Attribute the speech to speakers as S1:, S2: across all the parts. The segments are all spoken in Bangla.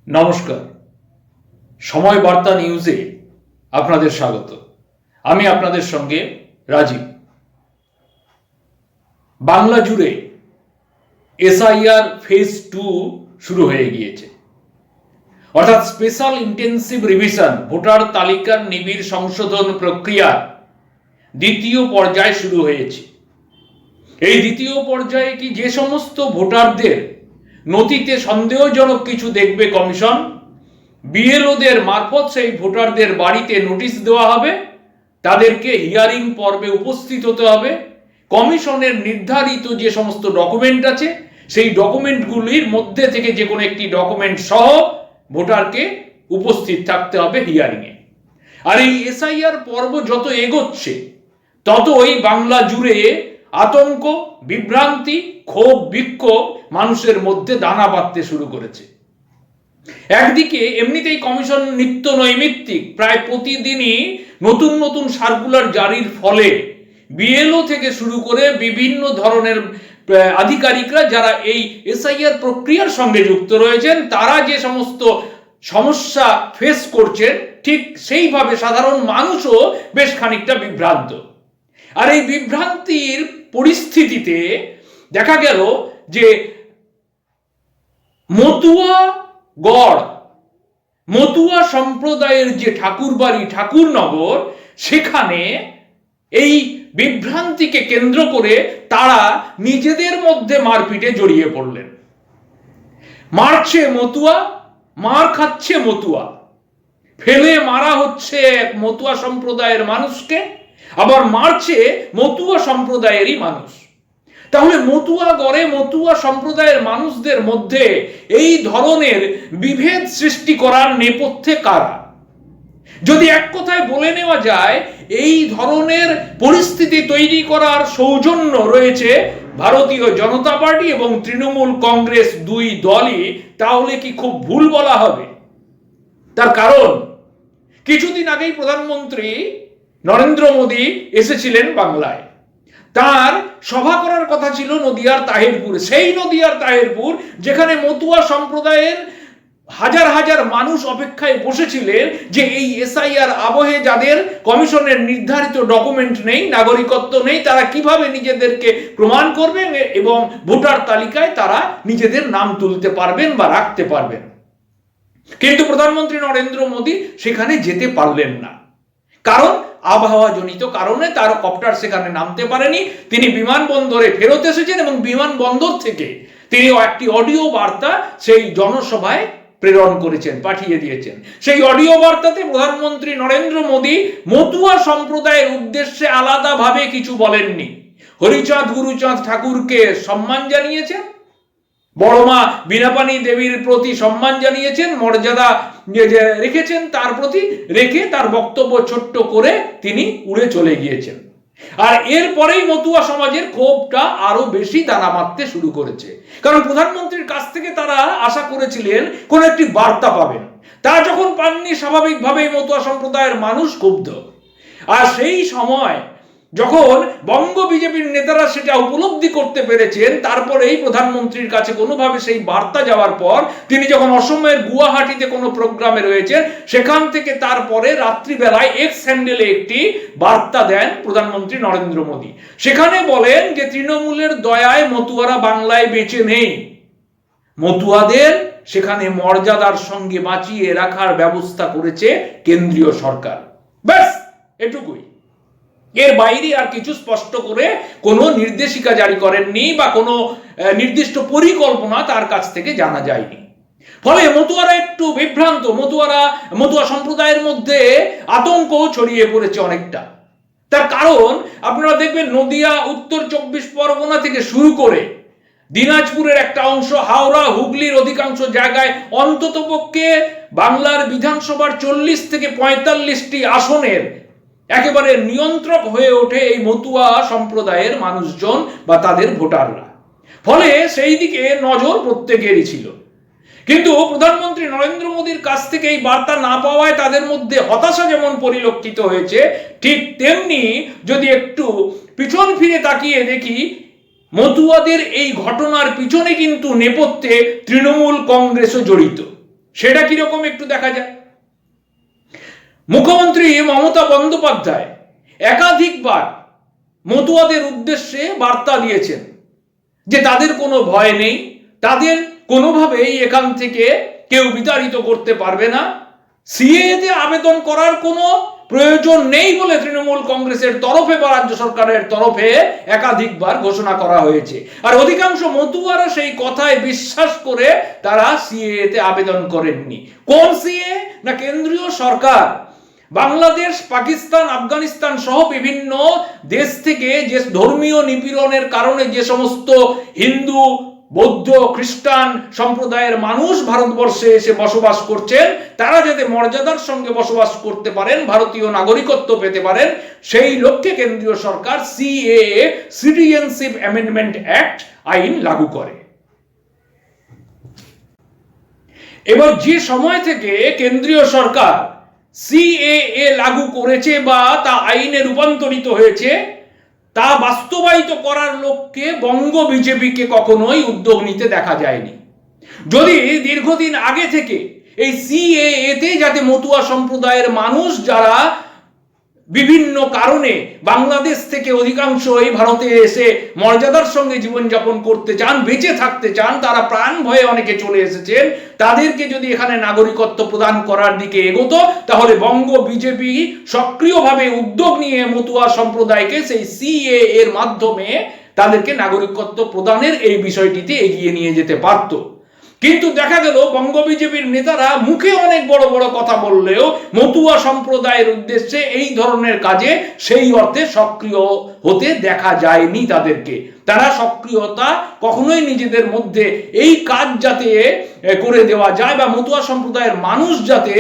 S1: নমস্কার, সময় বার্তা নিউজে আপনাদের স্বাগত। আমি আপনাদের সঙ্গে রাজীব। বাংলা জুড়ে এসআইআর ফেজ 2 শুরু হয়ে গিয়েছে, অর্থাৎ স্পেশাল ইন্টেন্সিভ রিভিশন ভোটার তালিকার নিবিড় সংশোধন প্রক্রিয়ার দ্বিতীয় পর্যায় শুরু হয়েছে। এই দ্বিতীয় পর্যায়ে কি যে সমস্ত ভোটারদের নথিতে সন্দেহজনক কিছু দেখবে কমিশন, বিএলওদের মারফত সেই ভোটারদের বাড়িতে নোটিশ দেওয়া হবে, তাদেরকে হিয়ারিং পর্বে উপস্থিত হতে হবে, কমিশনের নির্ধারিত যে সমস্ত ডকুমেন্ট আছে সেই ডকুমেন্টগুলির মধ্যে থেকে যে কোনো একটি ডকুমেন্ট সহ ভোটারকে উপস্থিত থাকতে হবে হিয়ারিংয়ে। আর এই এসআইআর পর্ব যত এগোচ্ছে ততই বাংলা জুড়ে আতঙ্ক, বিভ্রান্তি, ক্ষোভ, বিক্ষোভ মানুষের মধ্যে দানা বাঁধতে শুরু করেছে। একদিকে এমনিতেই কমিশন নিত্য নৈমিত্তিক প্রায় প্রতিদিনই নতুন নতুন সার্কুলার জারির ফলে বিএলও থেকে শুরু করে বিভিন্ন ধরনের আধিকারিকরা যারা এই এসআইআর প্রক্রিয়ার সঙ্গে যুক্ত রয়েছেন তারা যে সমস্ত সমস্যা ফেস করছেন, ঠিক সেইভাবে সাধারণ মানুষও বেশ খানিকটা বিভ্রান্ত। আর এই বিভ্রান্তির পরিস্থিতিতে দেখা গেল যে মতুয়া সম্প্রদায়ের যে ঠাকুরবাড়ি, ঠাকুরনগর, সেখানে এই বিভ্রান্তিকে কেন্দ্র করে তারা নিজেদের মধ্যে মারপিটে জড়িয়ে পড়লেন। মারছে মতুয়া, মার খাচ্ছে মতুয়া, ফেলে মারা হচ্ছে মতুয়া সম্প্রদায়ের মানুষকে, আবার মারছে মতুয়া সম্প্রদায়েরই মানুষ। তাহলে মতুয়া গড়ে মতুয়া সম্প্রদায়ের মানুষদের মধ্যে এই ধরনের বিভেদ সৃষ্টি করার নেপথ্যে কারা? যদি এক কথায় বলে নেওয়া যায় এই ধরনের পরিস্থিতি তৈরি করার সৌজন্য রয়েছে ভারতীয় জনতা পার্টি এবং তৃণমূল কংগ্রেস, দুই দলই, তাহলে কি খুব ভুল বলা হবে? তার কারণ কিছুদিন আগেই প্রধানমন্ত্রী নরেন্দ্র মোদী এসেছিলেন বাংলায়। তার সভা করার কথা ছিল নদিয়ার তাহেরপুরে, সেই নদিয়ার তাহেরপুর যেখানে মতুয়া সম্প্রদায়ের হাজার হাজার মানুষ অপেক্ষায় বসেছিলেন যে এই এসআইআর আবহে যাদের কমিশনের নির্ধারিত ডকুমেন্ট নেই, নাগরিকত্ব নেই, তারা কিভাবে নিজেদেরকে প্রমাণ করবেন এবং ভোটার তালিকায় তারা নিজেদের নাম তুলতে পারবেন বা রাখতে পারবেন। কিন্তু প্রধানমন্ত্রী নরেন্দ্র মোদী সেখানে যেতে পারলেন না, কারণ আবহাওয়াজনিত কারণে তার কপ্টার সেখানে নামতে পারেনি। তিনি বিমানবন্দরে ফেরত এসেছেন এবং বিমানবন্দর থেকে তিনি একটি অডিও বার্তা সেই জনসভায় প্রেরণ করেছেন, পাঠিয়ে দিয়েছেন। সেই অডিও বার্তাতে প্রধানমন্ত্রী নরেন্দ্র মোদী মতুয়া সম্প্রদায়ের উদ্দেশ্যে আলাদাভাবে কিছু বলেননি। হরিচাঁদ গুরুচাঁদ ঠাকুরকে সম্মান জানিয়েছেন, বড়মা বীণাপাণি দেবীর প্রতি সম্মান জানিয়েছেন, মর্যাদা রেখেছেন তার প্রতি, রেখে তার বক্তব্য ছোট্ট করে তিনি উড়ে চলে গিয়েছেন। আর এরপরেই মতুয়া সমাজের ক্ষোভটা আরো বেশি দানা বাঁধতে শুরু করেছে, কারণ প্রধানমন্ত্রীর কাছ থেকে তারা আশা করেছিলেন কোন একটি বার্তা পাবেন। তারা যখন পাননি, স্বাভাবিকভাবেই মতুয়া সম্প্রদায়ের মানুষ ক্ষুব্ধ। আর সেই সময় যখন বঙ্গ বিজেপির নেতারা সেটা উপলব্ধি করতে পেরেছেন, তারপরেই প্রধানমন্ত্রীর কাছে কোনোভাবে সেই বার্তা যাওয়ার পর তিনি যখন অসমের গুয়াহাটিতে কোনো প্রোগ্রামে রয়েছেন, সেখান থেকে তারপরে রাত্রিবেলায় এক্স হ্যান্ডেলে একটি বার্তা দেন প্রধানমন্ত্রী নরেন্দ্র মোদী। সেখানে বলেন যে তৃণমূলের দয়ায় মতুয়ারা বাংলায় বেঁচে নেই, মতুয়াদের সেখানে মর্যাদার সঙ্গে বাঁচিয়ে রাখার ব্যবস্থা করেছে কেন্দ্রীয় সরকার। ব্যাস এটুকুই, এর বাইরে আর কিছু স্পষ্ট করে কোনো নির্দেশিকা জারি করেননি বা কোনো নির্দিষ্ট পরিকল্পনা তার কাছ থেকে জানা যায়নি। ফলে মতুয়ারা একটু বিভ্রান্ত, মতুয়া সম্প্রদায়ের মধ্যে আতঙ্ক ছড়িয়ে পড়েছে অনেকটা। তার কারণ আপনারা দেখবেন নদিয়া, উত্তর 24 পরগনা থেকে শুরু করে দিনাজপুরের একটা অংশ, হাওড়া, হুগলির অধিকাংশ জায়গায় অন্ততপক্ষে বাংলার বিধানসভার 40 থেকে 45টি আসনের একেবারে নিয়ন্ত্রক হয়ে ওঠে এই মতুয়া সম্প্রদায়ের মানুষজন বা তাদের ভোটাররা। ফলে সেই দিকে নজর প্রত্যেকেরই ছিল। কিন্তু প্রধানমন্ত্রী নরেন্দ্র মোদীর কাছ থেকে এই বার্তা না পাওয়ায় তাদের মধ্যে হতাশা যেমন পরিলক্ষিত হয়েছে, ঠিক তেমনি যদি একটু পিছন ফিরে তাকিয়ে দেখি, মতুয়াদের এই ঘটনার পিছনে কিন্তু নেপথ্যে তৃণমূল কংগ্রেসও জড়িত। সেটা কিরকম একটু দেখা যায়। মুখ্যমন্ত্রী মমতা বন্দ্যোপাধ্যায় একাধিকবার মতুয়াদের উদ্দেশ্যে বার্তা দিয়েছেন যে তাদের কোনো ভয় নেই, তাদের কোনোভাবেই এখান থেকে কেউ বিতাড়িত করতে পারবে না, সিএতে আবেদন করার কোনো প্রয়োজন নেই বলে তৃণমূল কংগ্রেসের তরফে বা রাজ্য সরকারের তরফে একাধিকবার ঘোষণা করা হয়েছে। আর অধিকাংশ মতুয়ারা সেই কথায় বিশ্বাস করে তারা সিএতে আবেদন করেননি। কোন সিএ? না, কেন্দ্রীয় সরকার বাংলাদেশ, পাকিস্তান, আফগানিস্তান সহ বিভিন্ন দেশ থেকে যে ধর্মীয় নিপীড়নের কারণে যে সমস্ত হিন্দু, বৌদ্ধ, খ্রিস্টান সম্প্রদায়ের মানুষ ভারতবর্ষে এসে বসবাস করছেন, তারা যাতে মর্যাদার সঙ্গে বসবাস করতে পারেন, ভারতীয় নাগরিকত্ব পেতে পারেন, সেই লক্ষ্যে কেন্দ্রীয় সরকার সিএএ, সিটিজেনশিপ অ্যামেন্ডমেন্ট অ্যাক্ট আইন লাগু করে। এবার যে সময় থেকে কেন্দ্রীয় সরকার সিএএ লাগু করেছে বা তা আইনে রূপান্তরিত হয়েছে, তা বাস্তবায়িত করার লক্ষ্যে বঙ্গ বিজেপিকে কখনোই উদ্যোগ নিতে দেখা যায়নি। যদি দীর্ঘদিন আগে থেকে এই সিএএতে যাতে মতুয়া সম্প্রদায়ের মানুষ যারা বিভিন্ন কারণে বাংলাদেশ থেকে অধিকাংশ এই ভারতে এসে মর্যাদার সঙ্গে জীবনযাপন করতে চান, বেঁচে থাকতে চান, তারা প্রাণ ভয়ে অনেকে চলে এসেছেন, তাদেরকে যদি এখানে নাগরিকত্ব প্রদান করার দিকে এগোতো, তাহলে বঙ্গ বিজেপি সক্রিয়ভাবে উদ্যোগ নিয়ে মতুয়া সম্প্রদায়কে সেই সিএ এর মাধ্যমে তাদেরকে নাগরিকত্ব প্রদানের এই বিষয়টিতে এগিয়ে নিয়ে যেতে পারত। কিন্তু দেখা গেল বঙ্গ বিজেপির নেতারা মুখে অনেক বড় বড় কথা বললেও মতুয়া সম্প্রদায়ের উদ্দেশ্যে এই ধরনের কাজে সেই অর্থে সক্রিয় হতে দেখা যায়নি তাদেরকে। তারা সক্রিয়তা কখনোই নিজেদের মধ্যে এই কাজ যাতে করে দেওয়া যায় বা মতুয়া সম্প্রদায়ের মানুষ যাতে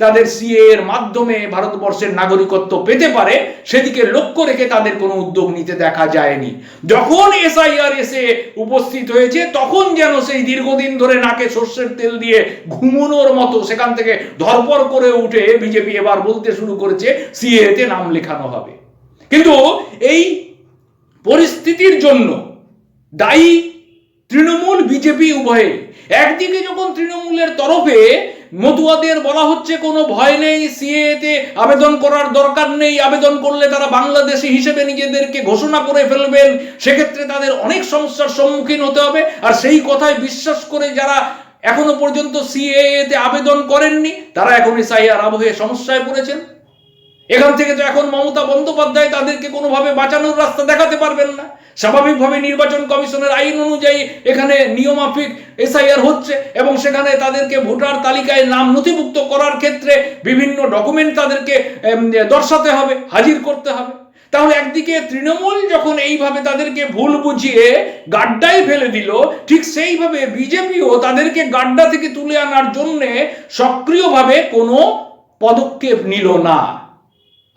S1: তাদের সিএ এর মাধ্যমে ভারতবর্ষের নাগরিকত্ব পেতে পারে, সেদিকে লক্ষ্য রেখে তাদের কোনো উদ্যোগ নিতে দেখা যায়নি। যখন এসআইআর এসে উপস্থিত হয়েছে, তখন যেন সেই দীর্ঘদিন ধরে নাকে সর্ষের তেল দিয়ে ঘুমানোর মতো সেখান থেকে ধরপড় করে উঠে বিজেপি এবার বলতে শুরু করেছে সিএতে নাম লেখানো হবে। কিন্তু এই পরিস্থিতির জন্য দায়ী তৃণমূল, বিজেপি উভয়ে। একদিকে যখন তৃণমূলের তরফে মতুয়াদের বলা হচ্ছে কোনো ভয় নেই, সিএতে আবেদন করার দরকার নেই, আবেদন করলে তারা বাংলাদেশি হিসেবে নিজেদেরকে ঘোষণা করে ফেলবেন, সেক্ষেত্রে তাদের অনেক সমস্যার সম্মুখীন হতে হবে, আর সেই কথায় বিশ্বাস করে যারা এখনো পর্যন্ত সিএতে আবেদন করেননি, তারা এখন এসআইআর আবহে সমস্যায় পড়েছেন। এখান থেকে তো এখন মমতা বন্দ্যোপাধ্যায় তাদেরকে কোনোভাবে বাঁচানোর রাস্তা দেখাতে পারবেন না। স্বাভাবিকভাবে নির্বাচন কমিশনের আইন অনুযায়ী এখানে নিয়মাফিক এসআইআর হচ্ছে এবং সেখানে তাদেরকে ভোটার তালিকায় নাম নথিভুক্ত করার ক্ষেত্রে বিভিন্ন ডকুমেন্ট তাদেরকে দর্শাতে হবে, হাজির করতে হবে। তাহলে একদিকে তৃণমূল যখন এইভাবে তাদেরকে ভুল বুঝিয়ে গাড্ডায় ফেলে দিল, ঠিক সেইভাবে বিজেপিও তাদেরকে গাড্ডা থেকে তুলে আনার জন্য সক্রিয়ভাবে কোনো পদক্ষেপ নিল না।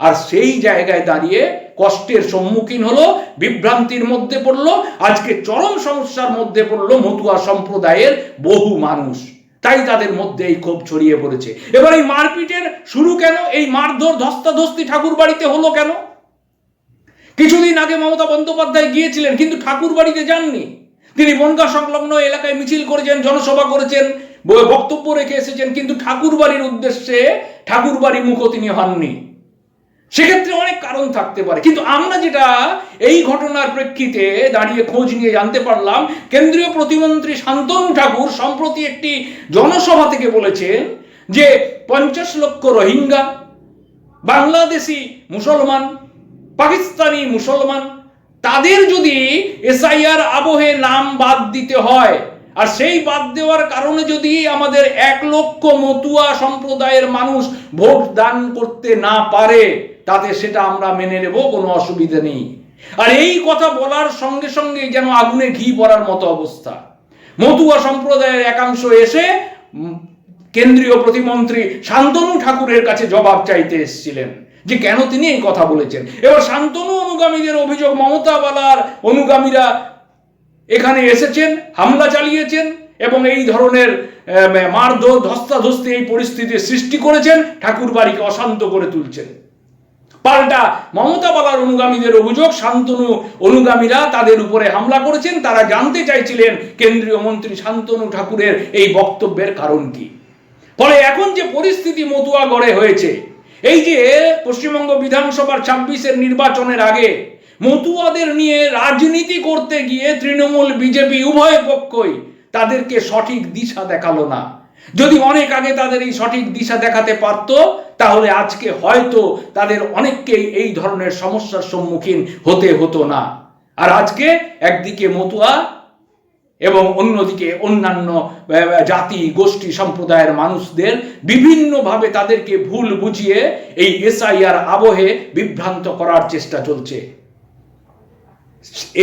S1: আর সেই জায়গায় দাঁড়িয়ে কষ্টের সম্মুখীন হলো, বিভ্রান্তির মধ্যে পড়লো, আজকে চরম সমস্যার মধ্যে পড়লো মতুয়া সম্প্রদায়ের বহু মানুষ। তাই তাদের মধ্যে এই ক্ষোভ ছড়িয়ে পড়েছে। এবার এই মারপিটের শুরু কেন? এই মারধর, ধস্তাধস্তি ঠাকুর বাড়িতে হলো কেন? কিছুদিন আগে মমতা বন্দ্যোপাধ্যায় গিয়েছিলেন, কিন্তু ঠাকুর বাড়িতে যাননি। তিনি বনগাঁ সংলগ্ন এলাকায় মিছিল করেছেন, জনসভা করেছেন, বক্তব্য রেখে এসেছেন, কিন্তু ঠাকুর বাড়ির উদ্দেশ্যে ঠাকুর বাড়ি মুখও তিনি হননি। সেক্ষেত্রে অনেক কারণ থাকতে পারে, কিন্তু আমরা যেটা এই ঘটনার প্রেক্ষিতে দাঁড়িয়ে খোঁজ নিয়ে জানতে পারলাম, কেন্দ্রীয় প্রতিমন্ত্রী শান্তনু ঠাকুর সম্প্রতি একটি জনসভা থেকে বলেছেন যে 50 লক্ষ রোহিঙ্গা, বাংলাদেশি মুসলমান, পাকিস্তানি মুসলমান, তাদের যদি এসআইআর আবহে নাম বাদ দিতে হয়, আর সেই বাদ দেওয়ার কারণে যদি আমাদের 1 লক্ষ মতুয়া সম্প্রদায়ের মানুষ ভোট দান করতে না পারে, তাতে সেটা আমরা মেনে নেব, কোনো অসুবিধা নেই। আর এই কথা বলার সঙ্গে সঙ্গে যেন আগুনে ঘি পড়ার মতো অবস্থা। মতুয়া সম্প্রদায়ের একাংশ এসে কেন্দ্রীয় প্রতিমন্ত্রী শান্তনু ঠাকুরের কাছে জবাব চাইতে এসেছিলেন যে কেন তিনি এই কথা বলেছেন। এবার শান্তনু অনুগামীদের অভিযোগ, মমতা বালার অনুগামীরা এখানে এসেছেন, হামলা চালিয়েছেন এবং এই ধরনের মারধর, ধস্তাধস্তি এই পরিস্থিতির সৃষ্টি করেছেন, ঠাকুর বাড়িকে অশান্ত করে তুলছেন। পাল্টা মমতা বালার অনুগামীদের অভিযোগ, শান্তনু অনুগামীরা তাদের উপরে হামলা করেছেন। তারা জানতে চাইছিলেন কেন্দ্রীয় মন্ত্রী শান্তনু ঠাকুরের এই বক্তব্যের কারণ কি। ফলে এখন যে পরিস্থিতি মতুয়াগড়ে হয়েছে, এই যে পশ্চিমবঙ্গ বিধানসভার 26-এর নির্বাচনের আগে মতুয়াদের নিয়ে রাজনীতি করতে গিয়ে তৃণমূল বিজেপি উভয় পক্ষই তাদেরকে সঠিক দিশা দেখালো না। যদি অনেক আগে তাদের এই সঠিক দিশা দেখাতে পারত, তাহলে আজকে হয়তো তাদের অনেককেই এই ধরনের সমস্যার সম্মুখীন হতে হতো না। আর আজকে একদিকে মতুয়া এবং অন্যদিকে অন্যান্য জাতি গোষ্ঠী সম্প্রদায়ের মানুষদের বিভিন্নভাবে তাদেরকে ভুল বুঝিয়ে এই এসআইআর আবহে বিভ্রান্ত করার চেষ্টা চলছে।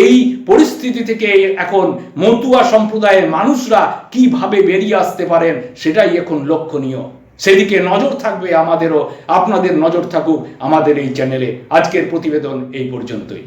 S1: এই পরিস্থিতি থেকে এখন মতুয়া সম্প্রদায়ের মানুষরা কিভাবে বেরিয়ে আসতে পারেন সেটাই এখন লক্ষণীয়। সেদিকে নজর থাকবে আমাদেরও, আপনাদের নজর থাকুক আমাদের এই চ্যানেলে। আজকের প্রতিবেদন এই পর্যন্তই।